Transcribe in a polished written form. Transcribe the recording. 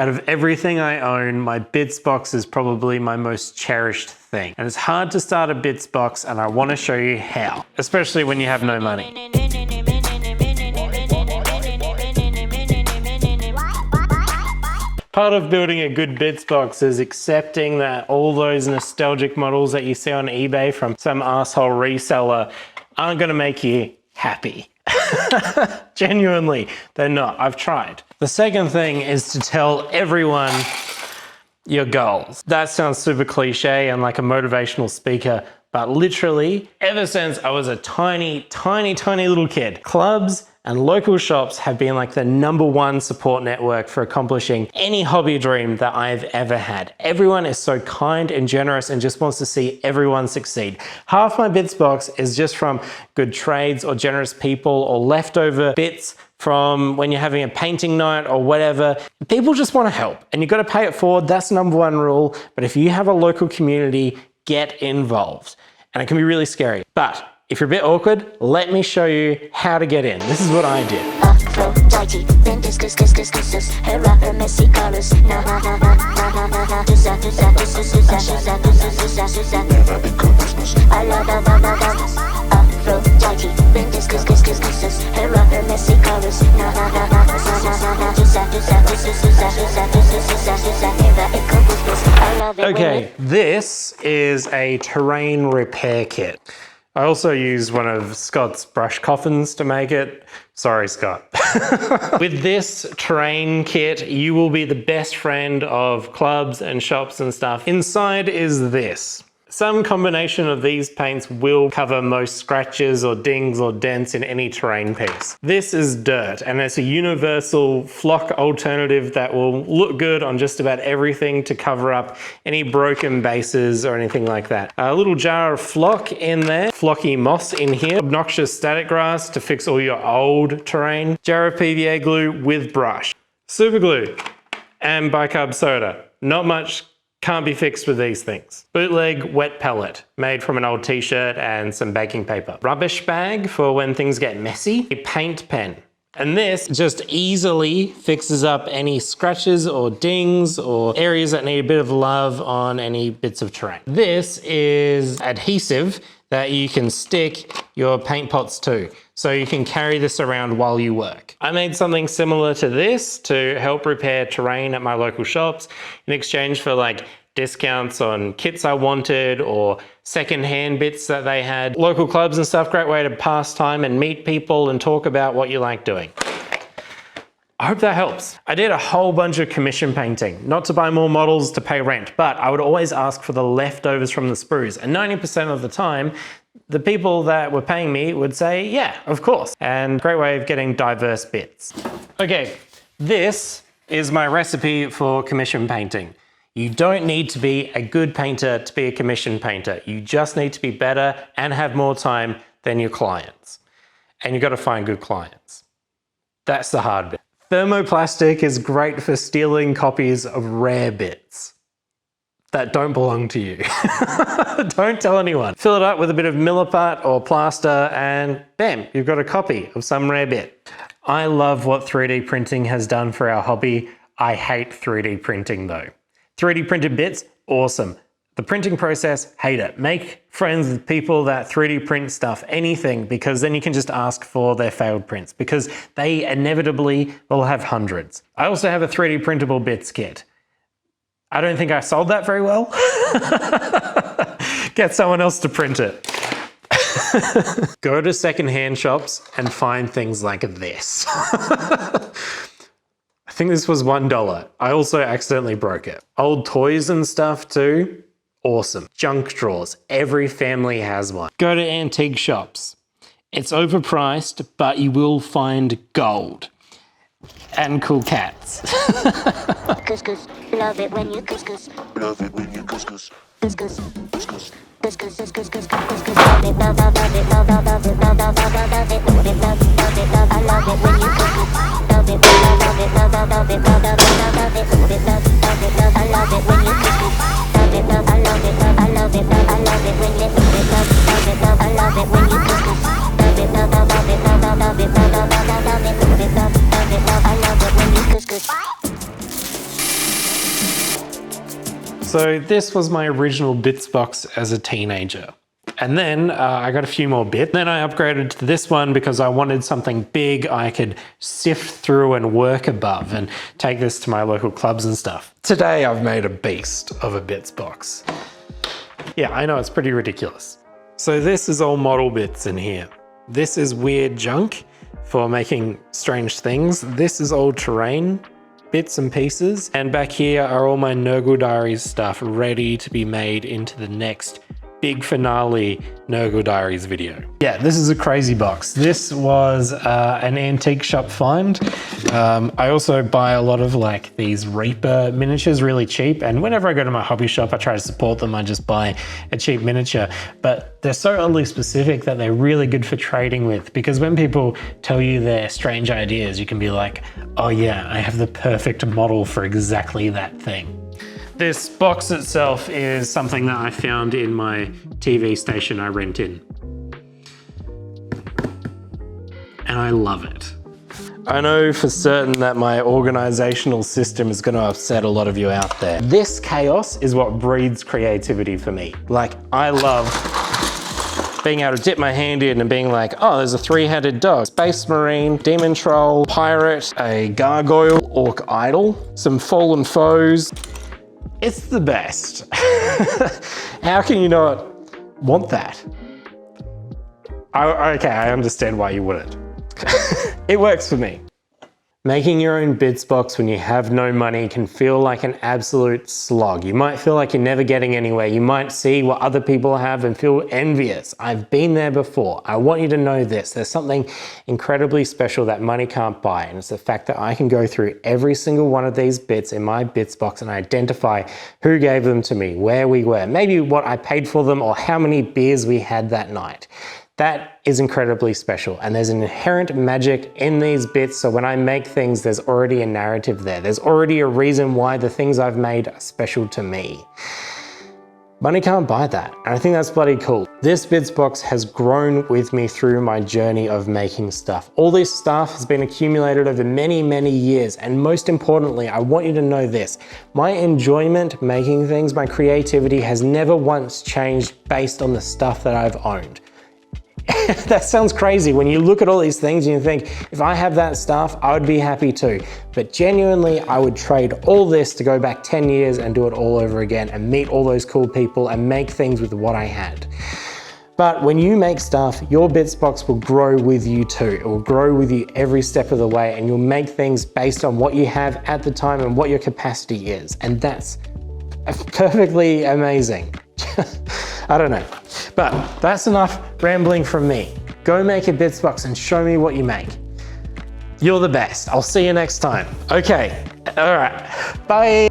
Out of everything I own, my Bits box is probably my most cherished thing. And it's hard to start a Bits box, and I want to show you how, especially when you have no money. Part of building a good Bits box is accepting that all those nostalgic models that you see on eBay from some asshole reseller aren't going to make you happy. Genuinely, they're not. I've tried. The second thing is to tell everyone your goals. That sounds super cliche and like a motivational speaker, but literally, ever since I was a tiny little kid, clubs and local shops have been like the #1 support network for accomplishing any hobby dream that I've ever had. Everyone is so kind and generous and just wants to see everyone succeed. Half my Bits box is just from good trades or generous people or leftover bits from when you're having a painting night or whatever. People just want to help and you've got to pay it forward. That's #1 rule. But if you have a local community, get involved. And it can be really scary. But if you're a bit awkward, let me show you how to get in. This is what I did. Okay, this is a terrain repair kit. I also use one of Scott's brush coffins to make it. Sorry, Scott. With this terrain kit, you will be the best friend of clubs and shops and stuff. Inside is this. Some combination of these paints will cover most scratches or dings or dents in any terrain piece. This is dirt, and it's a universal flock alternative that will look good on just about everything to cover up any broken bases or anything like that. A little jar of flock in there, flocky moss in here, obnoxious static grass to fix all your old terrain, jar of PVA glue with brush, super glue, and bicarb soda. Not much can't be fixed with these things. Bootleg wet pellet made from an old t-shirt and some baking paper. Rubbish bag for when things get messy. A paint pen. And this just easily fixes up any scratches or dings or areas that need a bit of love on any bits of terrain. This is adhesive that you can stick your paint pots to, so you can carry this around while you work. I made something similar to this to help repair terrain at my local shops in exchange for like discounts on kits I wanted or secondhand bits that they had. Local clubs and stuff, great way to pass time and meet people and talk about what you like doing. I hope that helps. I did a whole bunch of commission painting, not to buy more models to pay rent, but I would always ask for the leftovers from the sprues. And 90% of the time, the people that were paying me would say, yeah, of course. And great way of getting diverse bits. Okay, this is my recipe for commission painting. You don't need to be a good painter to be a commission painter. You just need to be better and have more time than your clients. And you've got to find good clients. That's the hard bit. Thermoplastic is great for stealing copies of rare bits that don't belong to you. Don't tell anyone. Fill it up with a bit of Milliput or plaster and bam, you've got a copy of some rare bit. I love what 3D printing has done for our hobby. I hate 3D printing though. 3D printed bits, awesome. The printing process, hate it. Make friends with people that 3D print stuff, anything, because then you can just ask for their failed prints because they inevitably will have hundreds. I also have a 3D printable bits kit. I don't think I sold that very well. Get someone else to print it. Go to secondhand shops and find things like this. I think this was $1. I also accidentally broke it. Old toys and stuff too. Awesome. Junk drawers. Every family has one. Go to antique shops. It's overpriced, but you will find gold. And cool cats. Couscous, love it when you couscous. Love it when you couscous. Couscous, couscous. Couscous, couscous, couscous, couscous. Love it, love it, love it, love it, love it, love it, love it, love it, love it, love it. I love it when you couscous. Love it, love it, love it, love it, love it, love it, love it, love it, love it, love it. I love it when you couscous. Love it, love, I love it, love, I love it, love, I love it when you love it, love it, love, I love it when you couscous. Love it, love, I love it, love, I love it, love, I love it, love it, love it, love, I love it when you couscous. So this was my original bits box as a teenager. And then I got a few more bits. Then I upgraded to this one because I wanted something big I could sift through and work above and take this to my local clubs and stuff. Today I've made a beast of a bits box. Yeah, I know, it's pretty ridiculous. So this is all model bits in here. This is weird junk for making strange things. This is all terrain bits and pieces. And back here are all my Nurgle Diaries stuff ready to be made into the next big finale Nurgle Diaries video. Yeah, this is a crazy box. This was an antique shop find. I also buy a lot of like these Reaper miniatures really cheap, and whenever I go to my hobby shop I try to support them. I just buy a cheap miniature, but they're so oddly specific that they're really good for trading with, because when people tell you their strange ideas you can be like, oh yeah, I have the perfect model for exactly that thing. This box itself is something that I found in my TV station I rent in. And I love it. I know for certain that my organizational system is going to upset a lot of you out there. This chaos is what breeds creativity for me. Like, I love being able to dip my hand in and being like, oh, there's a three-headed dog, space marine, demon troll, pirate, a gargoyle, orc idol, some fallen foes. It's the best. How can you not want that? Okay, I understand why you wouldn't. It works for me. Making your own bits box when you have no money can feel like an absolute slog. You might feel like you're never getting anywhere. You might see what other people have and feel envious. I've been there before. I want you to know this. There's something incredibly special that money can't buy, and it's the fact that I can go through every single one of these bits in my bits box and identify who gave them to me, where we were, maybe what I paid for them, or how many beers we had that night. That is incredibly special, and there's an inherent magic in these bits, so when I make things, there's already a narrative there. There's already a reason why the things I've made are special to me. Money can't buy that, and I think that's bloody cool. This bits box has grown with me through my journey of making stuff. All this stuff has been accumulated over many, many years, and most importantly, I want you to know this. My enjoyment making things, my creativity has never once changed based on the stuff that I've owned. That sounds crazy when you look at all these things and you think, if I have that stuff, I would be happy too. But genuinely, I would trade all this to go back 10 years and do it all over again and meet all those cool people and make things with what I had. But when you make stuff, your bits box will grow with you too. It will grow with you every step of the way, and you'll make things based on what you have at the time and what your capacity is. And that's perfectly amazing. I don't know, but that's enough rambling from me. Go make a bits box and show me what you make. You're the best. I'll see you next time. Okay, all right, bye.